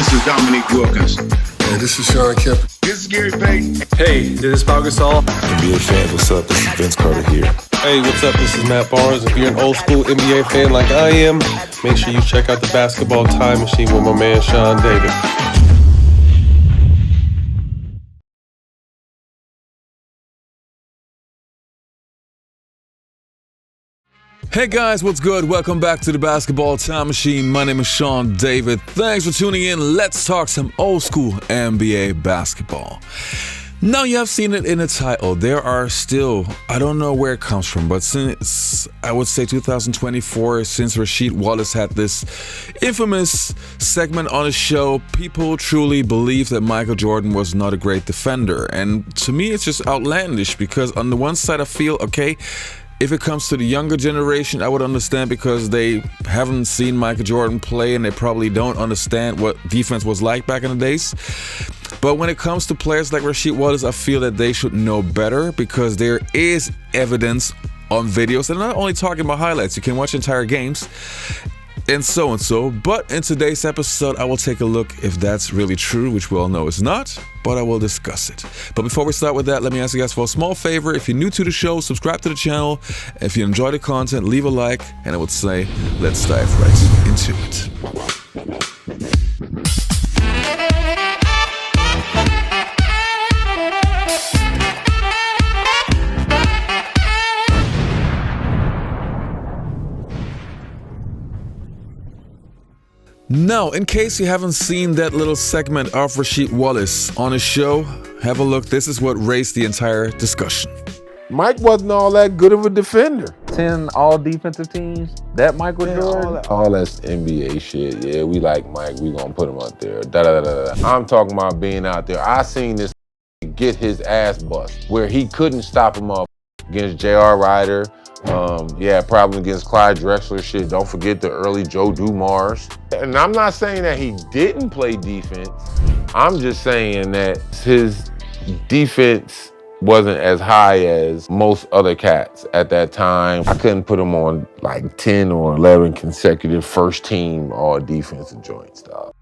This is Dominique Wilkins. Hey, this is Sean Kemp. This is Gary Payton. Hey, this is Pau Gasol. NBA fans, what's up? This is Vince Carter here. Hey, what's up? This is Matt Barnes. If you're an old school NBA fan like I am, make sure you check out the Basketball Time Machine with my man Sean David. Hey guys, what's good? Welcome back to the Basketball Time Machine. My name is Sean David. Thanks for tuning in. Let's talk some old school NBA basketball. Now you have seen it in the title. There are still, I don't know where it comes from, but since, I would say 2024, since Rasheed Wallace had this infamous segment on his show, people truly believe that Michael Jordan was not a great defender. And to me, it's just outlandish because on the one side I feel, okay, if it comes to the younger generation, I would understand because they haven't seen Michael Jordan play and they probably don't understand what defense was like back in the days. But when it comes to players like Rasheed Wallace, I feel that they should know better because there is evidence on videos. And I'm not only talking about highlights, you can watch entire games and so. But in today's episode, I will take a look if that's really true, which we all know is not, but I will discuss it. But before we start with that, let me ask you guys for a small favor. If you're new to the show, subscribe to the channel. If you enjoy the content, leave a like, and I would say, let's dive right into it. Now, in case you haven't seen that little segment of Rasheed Wallace on his show, have a look. This is what raised the entire discussion. Mike wasn't all that good of a defender. 10 all defensive teams, that Michael Jordan? All that's NBA shit. Yeah, we like Mike. We gonna put him out there. I'm talking about being out there. I seen this get his ass bust where he couldn't stop him up against J.R. Ryder. Problem against Clyde Drexler. Shit, don't forget the early Joe Dumars. And I'm not saying that he didn't play defense. I'm just saying that his defense wasn't as high as most other cats at that time. I couldn't put him on like 10 or 11 consecutive first team all defensive joints, dog.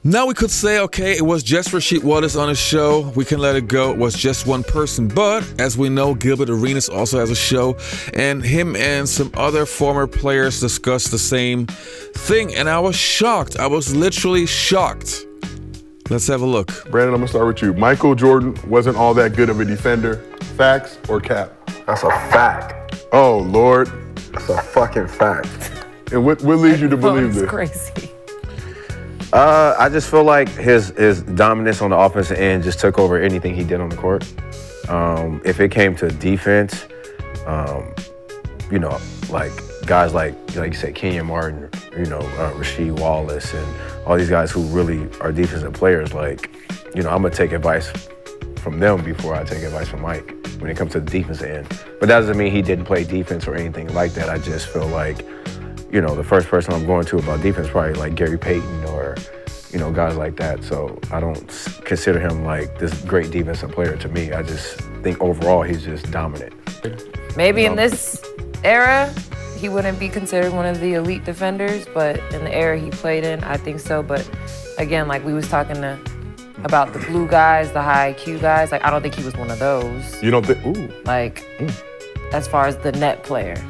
Now we could say, okay, it was just Rasheed Wallace on his show. We can let it go. It was just one person. But as we know, Gilbert Arenas also has a show. And him and some other former players discussed the same thing. And I was shocked. I was literally shocked. Let's have a look. Brandon, I'm going to start with you. Michael Jordan wasn't all that good of a defender. Facts or cap? That's a fact. Oh, Lord. That's a fucking fact. And what leads you to believe this? Crazy. I just feel like his dominance on the offensive end just took over anything he did on the court. If it came to defense, like guys like you said, Kenyon Martin, Rasheed Wallace, and all these guys who really are defensive players, like, I'm gonna take advice from them before I take advice from Mike when it comes to the defensive end. But that doesn't mean he didn't play defense or anything like that. I just feel like, the first person I'm going to about defense probably like Gary Payton or, guys like that. So I don't consider him like this great defensive player to me. I just think overall he's just dominant. Maybe in this era, he wouldn't be considered one of the elite defenders, but in the era he played in, I think so. But again, like we was talking about the blue guys, the high IQ guys, like I don't think he was one of those. You don't think? Ooh. Like, as far as the net player.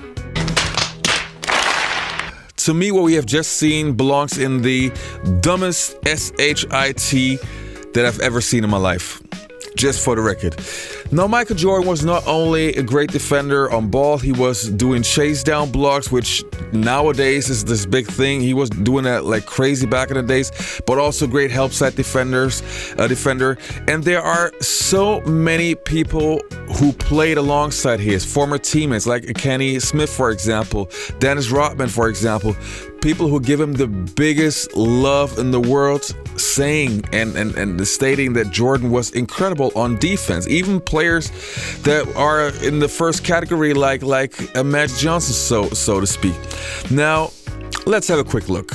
To me, what we have just seen belongs in the dumbest SHIT that I've ever seen in my life. Just for the record. Now, Michael Jordan was not only a great defender on ball, he was doing chase down blocks, which nowadays is this big thing. He was doing that like crazy back in the days, but also great help side defender. And there are so many people who played alongside his former teammates, like Kenny Smith, for example, Dennis Rodman, for example, people who give him the biggest love in the world, saying and stating that Jordan was incredible on defense. Even players that are in the first category, like Magic Johnson, so to speak. Now, let's have a quick look.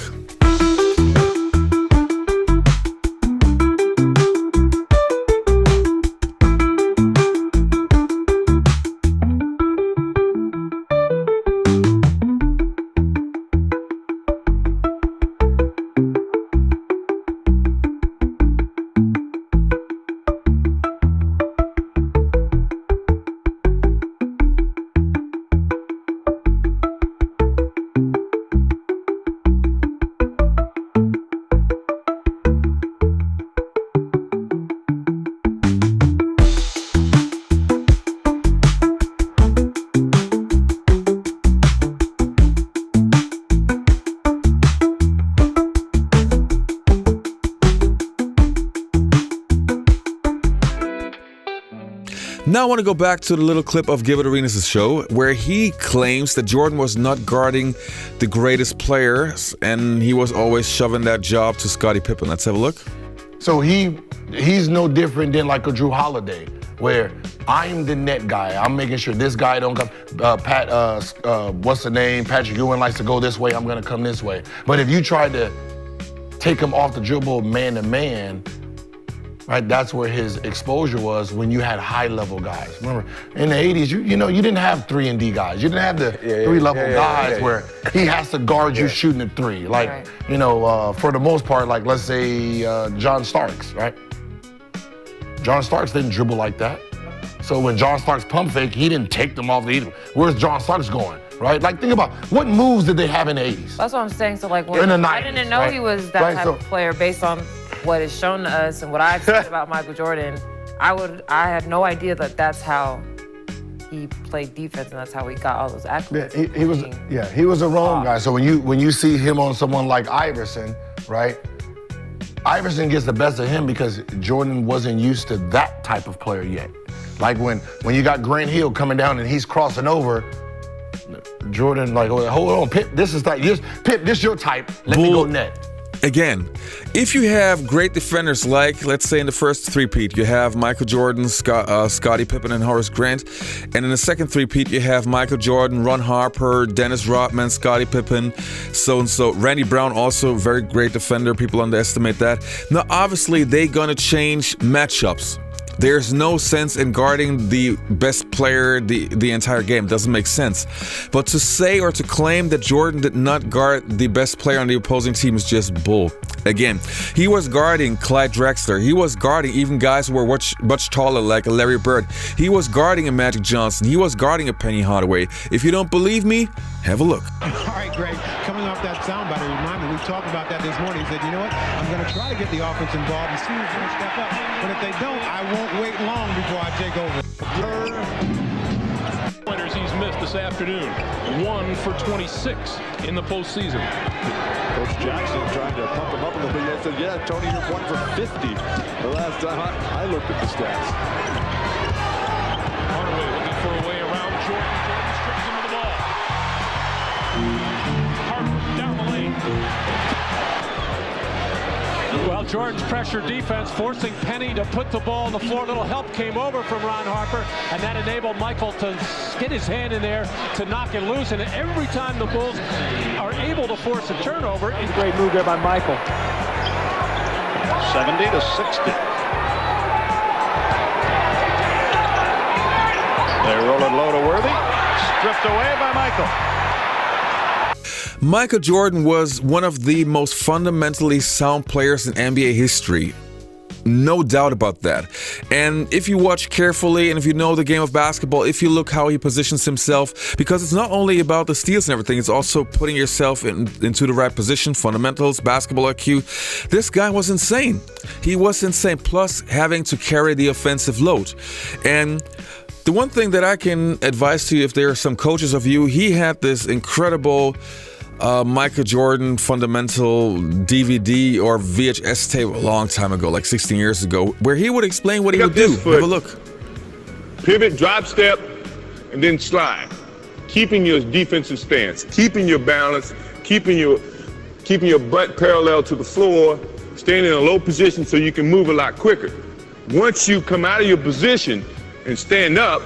Now I want to go back to the little clip of Gilbert Arenas' show where he claims that Jordan was not guarding the greatest players and he was always shoving that job to Scottie Pippen. Let's have a look. So he's no different than like a Drew Holiday, where I'm the net guy. I'm making sure this guy don't come. What's the name? Patrick Ewing likes to go this way. I'm gonna come this way. But if you try to take him off the dribble man to man, right? That's where his exposure was when you had high-level guys. Remember, in the 80s, you didn't have 3-and-D guys. You didn't have the three-level guys where he has to guard you shooting at three. Like, for the most part, like, let's say John Starks, right? John Starks didn't dribble like that. So when John Starks pump fake, he didn't take them off the either. Where's John Starks going, right? Like, think about what moves did they have in the 80s? That's what I'm saying. So, like, In the 90s, I didn't know he was that type of player based on what is shown to us and what I've seen about Michael Jordan. I had no idea that that's how he played defense and that's how he got all those accolades. Yeah, he was a wrong guy. So when you see him on someone like Iverson, right? Iverson gets the best of him because Jordan wasn't used to that type of player yet. Like when you got Grant Hill coming down and he's crossing over, Jordan like, hold on, Pip, this is your type. Let me go net. Again, if you have great defenders like, let's say in the first three-peat, you have Michael Jordan, Scottie Pippen, and Horace Grant. And in the second three-peat, you have Michael Jordan, Ron Harper, Dennis Rodman, Scottie Pippen, so-and-so. Randy Brown, also a very great defender. People underestimate that. Now, obviously, they're going to change matchups. There's no sense in guarding the best player the entire game. It doesn't make sense. But to say or to claim that Jordan did not guard the best player on the opposing team is just bull. Again, he was guarding Clyde Drexler. He was guarding even guys who were much taller like a Larry Bird. He was guarding a Magic Johnson. He was guarding a Penny Hardaway. If you don't believe me, have a look. All right, Greg, coming off that soundbite, it reminded me, we talked about that this morning. He said, you know what, I'm going to try to get the offense involved and see who's going to step up. But if they don't, I won't wait long before I take over. Pointers he's missed this afternoon. 1 for 26 in the postseason. Coach Jackson trying to pump him up a little bit. I said, yeah, Toni, you're 1 for 50 the last time I looked at the stats. Hardaway looking for a way around Jordan. Jordan strips him with the ball. Harper down the lane. Well, Jordan's pressure defense forcing Penny to put the ball on the floor. A little help came over from Ron Harper, and that enabled Michael to get his hand in there to knock it loose. And every time the Bulls are able to force a turnover, it's a great move there by Michael. 70 to 60. They roll it low to Worthy. Stripped away by Michael. Michael Jordan was one of the most fundamentally sound players in NBA history. No doubt about that. And if you watch carefully and if you know the game of basketball, if you look how he positions himself, because it's not only about the steals and everything, it's also putting yourself into the right position, fundamentals, basketball IQ. This guy was insane. He was insane, plus having to carry the offensive load. And the one thing that I can advise to you, if there are some coaches of you, he had this incredible Michael Jordan fundamental DVD or VHS tape a long time ago, like 16 years ago, where he would explain what he would do. Have a look. Pivot, drop step, and then slide. Keeping your defensive stance, keeping your balance, keeping your butt parallel to the floor, staying in a low position so you can move a lot quicker. Once you come out of your position and stand up,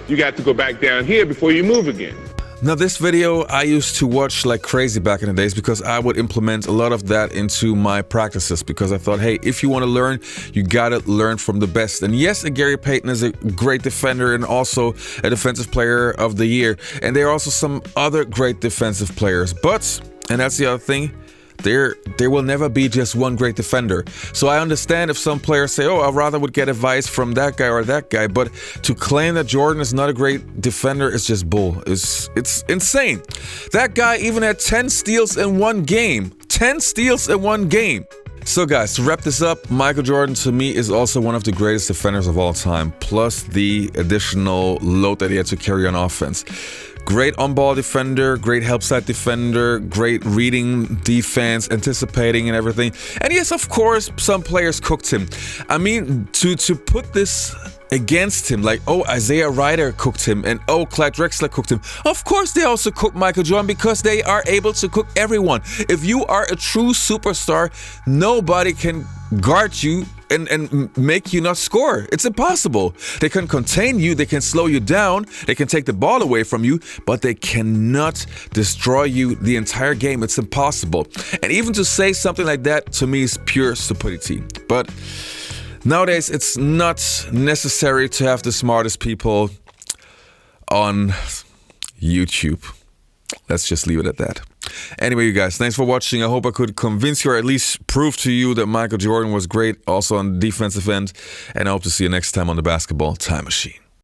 you got to go back down here before you move again. Now, this video I used to watch like crazy back in the days because I would implement a lot of that into my practices because I thought, hey, if you want to learn, you gotta learn from the best. And yes, Gary Payton is a great defender and also a defensive player of the year. And there are also some other great defensive players. But, and that's the other thing, there will never be just one great defender. So I understand if some players say, oh, I rather would get advice from that guy or that guy. But to claim that Jordan is not a great defender is just bull. It's insane. That guy even had 10 steals in one game. 10 steals in one game. So guys, to wrap this up, Michael Jordan to me is also one of the greatest defenders of all time, plus the additional load that he had to carry on offense. Great on-ball defender, great help-side defender, great reading defense, anticipating and everything. And yes, of course, some players cooked him. I mean, to put this against him. Like, oh, Isaiah Ryder cooked him, and oh, Clyde Drexler cooked him. Of course they also cook Michael Jordan, because they are able to cook everyone. If you are a true superstar, nobody can guard you and make you not score. It's impossible. They can contain you, they can slow you down, they can take the ball away from you, but they cannot destroy you the entire game. It's impossible. And even to say something like that, to me, is pure stupidity. But nowadays, it's not necessary to have the smartest people on YouTube. Let's just leave it at that. Anyway, you guys, thanks for watching. I hope I could convince you, or at least prove to you, that Michael Jordan was great also on the defensive end. And I hope to see you next time on the Basketball Time Machine.